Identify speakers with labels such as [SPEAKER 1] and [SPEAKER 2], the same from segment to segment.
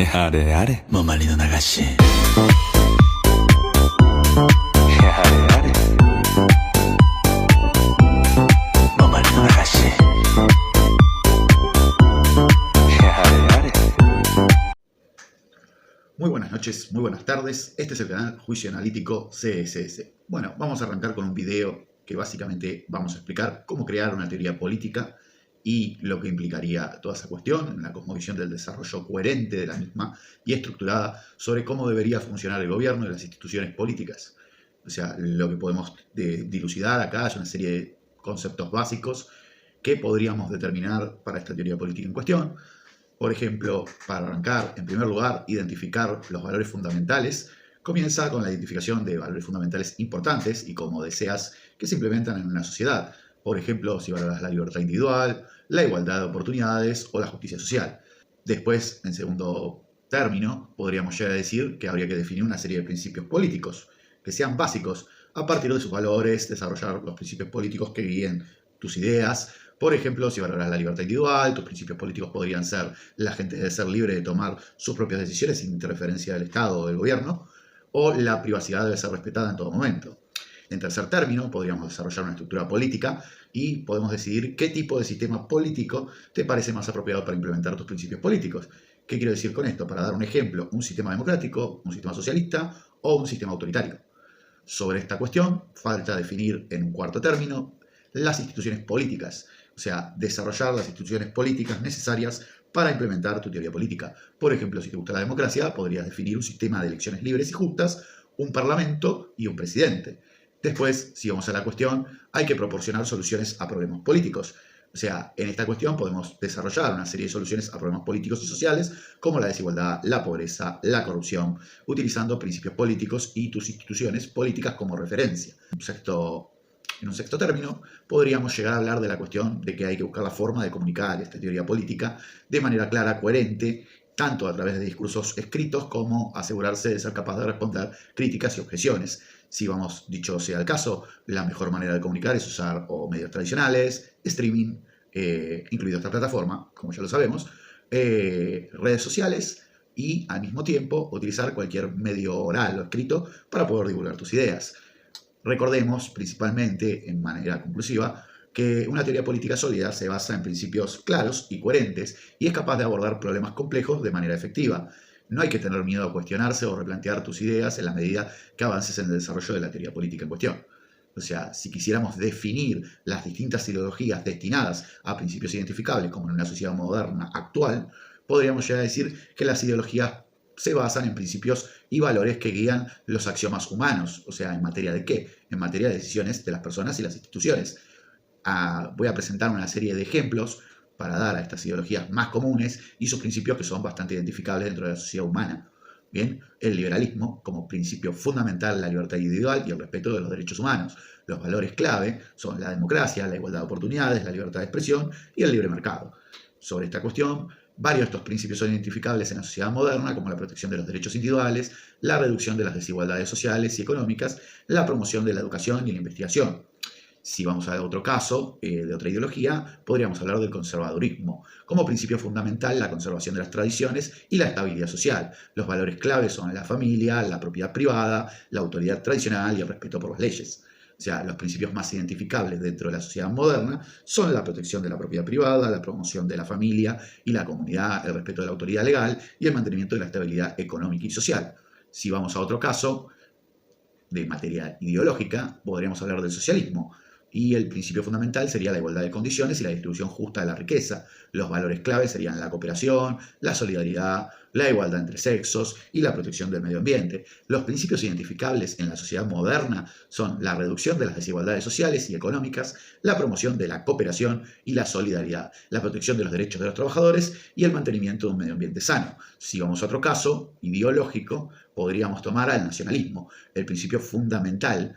[SPEAKER 1] あれあれ
[SPEAKER 2] もう周りの流し
[SPEAKER 1] あれあれ
[SPEAKER 2] もう周りの流し
[SPEAKER 1] あれあれ
[SPEAKER 3] Muy buenas noches, muy buenas tardes. Este es el canal Juicio Analítico CSS. Bueno, vamos a arrancar con un video que básicamente vamos a explicar cómo crear una teoría política y lo que implicaría toda esa cuestión, la cosmovisión del desarrollo coherente de la misma y estructurada sobre cómo debería funcionar el gobierno y las instituciones políticas. O sea, lo que podemos dilucidar acá es una serie de conceptos básicos que podríamos determinar para esta teoría política en cuestión. Por ejemplo, para arrancar, en primer lugar, identificar los valores fundamentales. Comienza con la identificación de valores fundamentales importantes y como deseas que se implementan en una sociedad. Por ejemplo, si valoras la libertad individual, la igualdad de oportunidades o la justicia social. Después, en segundo término, podríamos llegar a decir que habría que definir una serie de principios políticos que sean básicos. A partir de sus valores, desarrollar los principios políticos que guíen tus ideas. Por ejemplo, si valoras la libertad individual, tus principios políticos podrían ser: la gente debe ser libre de tomar sus propias decisiones sin interferencia del Estado o del gobierno, o la privacidad debe ser respetada en todo momento. En tercer término, podríamos desarrollar una estructura política y podemos decidir qué tipo de sistema político te parece más apropiado para implementar tus principios políticos. ¿Qué quiero decir con esto? Para dar un ejemplo, un sistema democrático, un sistema socialista o un sistema autoritario. Sobre esta cuestión, falta definir en un cuarto término las instituciones políticas, o sea, desarrollar las instituciones políticas necesarias para implementar tu teoría política. Por ejemplo, si te gusta la democracia, podrías definir un sistema de elecciones libres y justas, un parlamento y un presidente. Después, si vamos a la cuestión, hay que proporcionar soluciones a problemas políticos. O sea, en esta cuestión podemos desarrollar una serie de soluciones a problemas políticos y sociales, como la desigualdad, la pobreza, la corrupción, utilizando principios políticos y tus instituciones políticas como referencia. En un sexto término, podríamos llegar a hablar de la cuestión de que hay que buscar la forma de comunicar esta teoría política de manera clara, coherente, tanto a través de discursos escritos como asegurarse de ser capaz de responder críticas y objeciones. Si dicho sea el caso, la mejor manera de comunicar es usar o medios tradicionales, streaming, incluido esta plataforma, como ya lo sabemos, redes sociales y al mismo tiempo utilizar cualquier medio oral o escrito para poder divulgar tus ideas. Recordemos, principalmente en manera conclusiva, que una teoría política sólida se basa en principios claros y coherentes y es capaz de abordar problemas complejos de manera efectiva. No hay que tener miedo a cuestionarse o replantear tus ideas en la medida que avances en el desarrollo de la teoría política en cuestión. O sea, si quisiéramos definir las distintas ideologías destinadas a principios identificables, como en una sociedad moderna actual, podríamos llegar a decir que las ideologías se basan en principios y valores que guían los axiomas humanos. O sea, ¿en materia de qué? En materia de decisiones de las personas y las instituciones. Voy a presentar una serie de ejemplos para dar a estas ideologías más comunes y sus principios que son bastante identificables dentro de la sociedad humana. Bien, el liberalismo como principio fundamental, la libertad individual y el respeto de los derechos humanos. Los valores clave son la democracia, la igualdad de oportunidades, la libertad de expresión y el libre mercado. Sobre esta cuestión, varios de estos principios son identificables en la sociedad moderna, como la protección de los derechos individuales, la reducción de las desigualdades sociales y económicas, la promoción de la educación y la investigación. Si vamos a otro caso, de otra ideología, podríamos hablar del conservadurismo. Como principio fundamental, la conservación de las tradiciones y la estabilidad social. Los valores claves son la familia, la propiedad privada, la autoridad tradicional y el respeto por las leyes. O sea, los principios más identificables dentro de la sociedad moderna son la protección de la propiedad privada, la promoción de la familia y la comunidad, el respeto de la autoridad legal y el mantenimiento de la estabilidad económica y social. Si vamos a otro caso, de materia ideológica, podríamos hablar del socialismo. Y el principio fundamental sería la igualdad de condiciones y la distribución justa de la riqueza. Los valores clave serían la cooperación, la solidaridad, la igualdad entre sexos y la protección del medio ambiente. Los principios identificables en la sociedad moderna son la reducción de las desigualdades sociales y económicas, la promoción de la cooperación y la solidaridad, la protección de los derechos de los trabajadores y el mantenimiento de un medio ambiente sano. Si vamos a otro caso ideológico, podríamos tomar al nacionalismo. El principio fundamental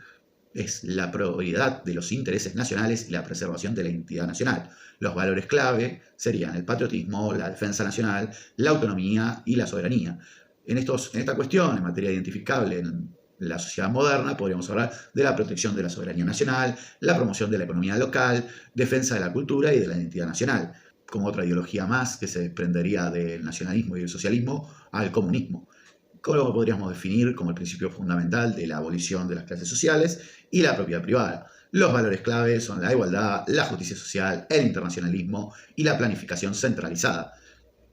[SPEAKER 3] es la prioridad de los intereses nacionales y la preservación de la identidad nacional. Los valores clave serían el patriotismo, la defensa nacional, la autonomía y la soberanía. En esta cuestión, en materia identificable en la sociedad moderna, podríamos hablar de la protección de la soberanía nacional, la promoción de la economía local, defensa de la cultura y de la identidad nacional. como otra ideología más que se desprendería del nacionalismo y del socialismo al comunismo. Lo podríamos definir como el principio fundamental de la abolición de las clases sociales y la propiedad privada. Los valores clave son la igualdad, la justicia social, el internacionalismo y la planificación centralizada.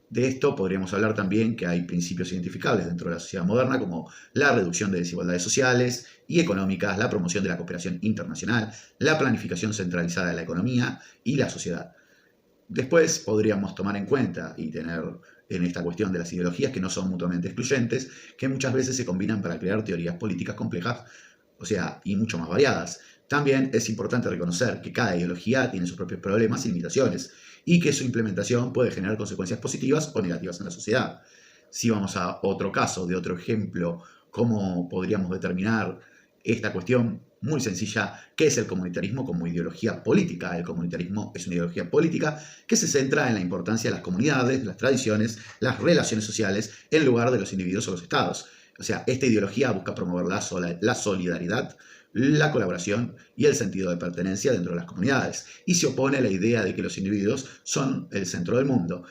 [SPEAKER 3] De esto podríamos hablar también que hay principios identificables dentro de la sociedad moderna como la reducción de desigualdades sociales y económicas, la promoción de la cooperación internacional, la planificación centralizada de la economía y la sociedad. Después podríamos tomar en cuenta y tener en esta cuestión de las ideologías que no son mutuamente excluyentes, que muchas veces se combinan para crear teorías políticas complejas, y mucho más variadas. También es importante reconocer que cada ideología tiene sus propios problemas y limitaciones, y que su implementación puede generar consecuencias positivas o negativas en la sociedad. Si vamos a otro caso, de otro ejemplo, ¿cómo podríamos determinar esta cuestión muy sencilla? ¿Qué es el comunitarismo como ideología política? El comunitarismo es una ideología política que se centra en la importancia de las comunidades, las tradiciones, las relaciones sociales, en lugar de los individuos o los estados. Esta ideología busca promover la solidaridad, la colaboración y el sentido de pertenencia dentro de las comunidades, y se opone a la idea de que los individuos son el centro del mundo.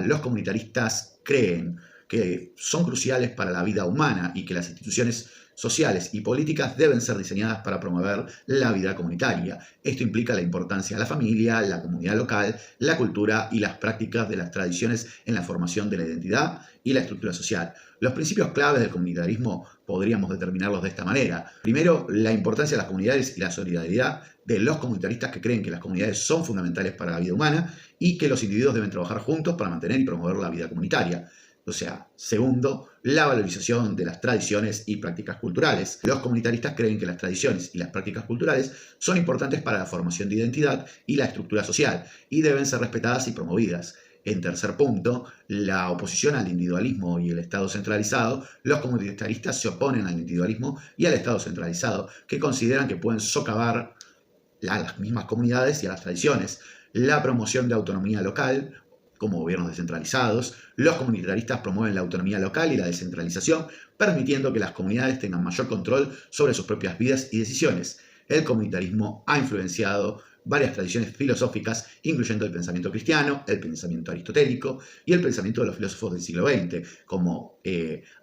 [SPEAKER 3] Los comunitaristas creen que son cruciales para la vida humana y que las instituciones sociales y políticas deben ser diseñadas para promover la vida comunitaria. Esto implica la importancia de la familia, la comunidad local, la cultura y las prácticas de las tradiciones en la formación de la identidad y la estructura social. Los principios claves del comunitarismo podríamos determinarlos de esta manera. Primero, la importancia de las comunidades y la solidaridad de los comunitaristas que creen que las comunidades son fundamentales para la vida humana y que los individuos deben trabajar juntos para mantener y promover la vida comunitaria. Segundo, la valorización de las tradiciones y prácticas culturales. Los comunitaristas creen que las tradiciones y las prácticas culturales son importantes para la formación de identidad y la estructura social y deben ser respetadas y promovidas. En tercer punto, la oposición al individualismo y el Estado centralizado. Los comunitaristas se oponen al individualismo y al Estado centralizado, que consideran que pueden socavar a las mismas comunidades y a las tradiciones. La promoción de autonomía local, como gobiernos descentralizados. Los comunitaristas promueven la autonomía local y la descentralización, permitiendo que las comunidades tengan mayor control sobre sus propias vidas y decisiones. El comunitarismo ha influenciado varias tradiciones filosóficas, incluyendo el pensamiento cristiano, el pensamiento aristotélico y el pensamiento de los filósofos del siglo XX, como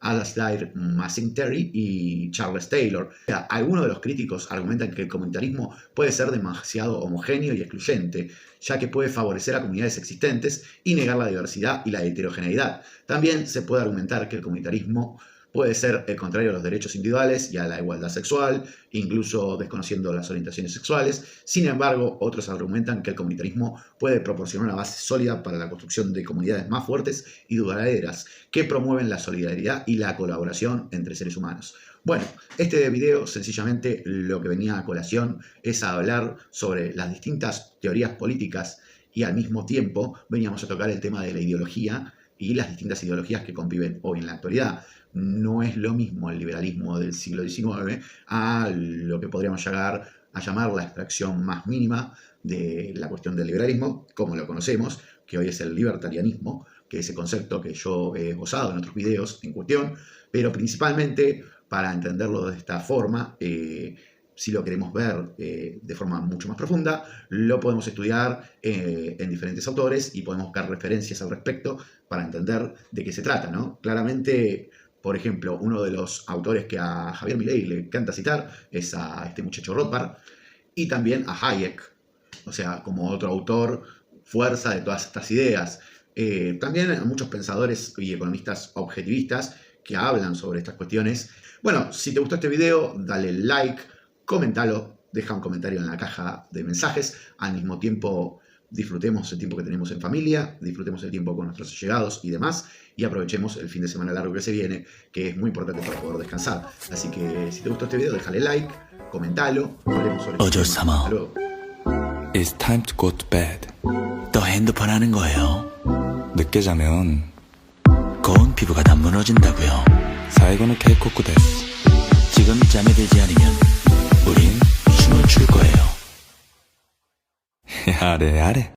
[SPEAKER 3] Alasdair MacIntyre y Charles Taylor. Algunos de los críticos argumentan que el comunitarismo puede ser demasiado homogéneo y excluyente, ya que puede favorecer a comunidades existentes y negar la diversidad y la heterogeneidad. También se puede argumentar que el comunitarismo puede ser el contrario a los derechos individuales y a la igualdad sexual, incluso desconociendo las orientaciones sexuales. Sin embargo, otros argumentan que el comunitarismo puede proporcionar una base sólida para la construcción de comunidades más fuertes y duraderas, que promueven la solidaridad y la colaboración entre seres humanos. Bueno, este video sencillamente lo que venía a colación es a hablar sobre las distintas teorías políticas y al mismo tiempo veníamos a tocar el tema de la ideología y las distintas ideologías que conviven hoy en la actualidad. No es lo mismo el liberalismo del siglo XIX a lo que podríamos llegar a llamar la extracción más mínima de la cuestión del liberalismo, como lo conocemos, que hoy es el libertarianismo, que es ese concepto que yo he esbozado en otros videos en cuestión, pero principalmente para entenderlo de esta forma, si lo queremos ver de forma mucho más profunda, lo podemos estudiar en diferentes autores y podemos buscar referencias al respecto para entender de qué se trata, ¿no? Claramente, por ejemplo, uno de los autores que a Javier Milei le encanta citar es a este muchacho Rothbard y también a Hayek, como otro autor fuerza de todas estas ideas. También hay muchos pensadores y economistas objetivistas que hablan sobre estas cuestiones. Bueno, si te gustó este video, dale like, comentalo, deja un comentario en la caja de mensajes. Al mismo tiempo, disfrutemos el tiempo que tenemos en familia, disfrutemos el tiempo con nuestros allegados y demás, y aprovechemos el fin de semana largo que se viene, que es muy importante para poder descansar. Así que si te gustó este video, déjale like, comentalo, hablemos sobre este tema. Hasta luego.
[SPEAKER 1] It's time to go to bed.
[SPEAKER 2] 또 핸드폰 하는 거예요.
[SPEAKER 1] 늦게 자면
[SPEAKER 2] 고운 피부가 다 무너진다고요.
[SPEAKER 1] 사이고노 케이코쿠 데스.
[SPEAKER 2] 지금 잠이 들지 않으면 우린 춤을 출 거예요.
[SPEAKER 1] 야래 야래.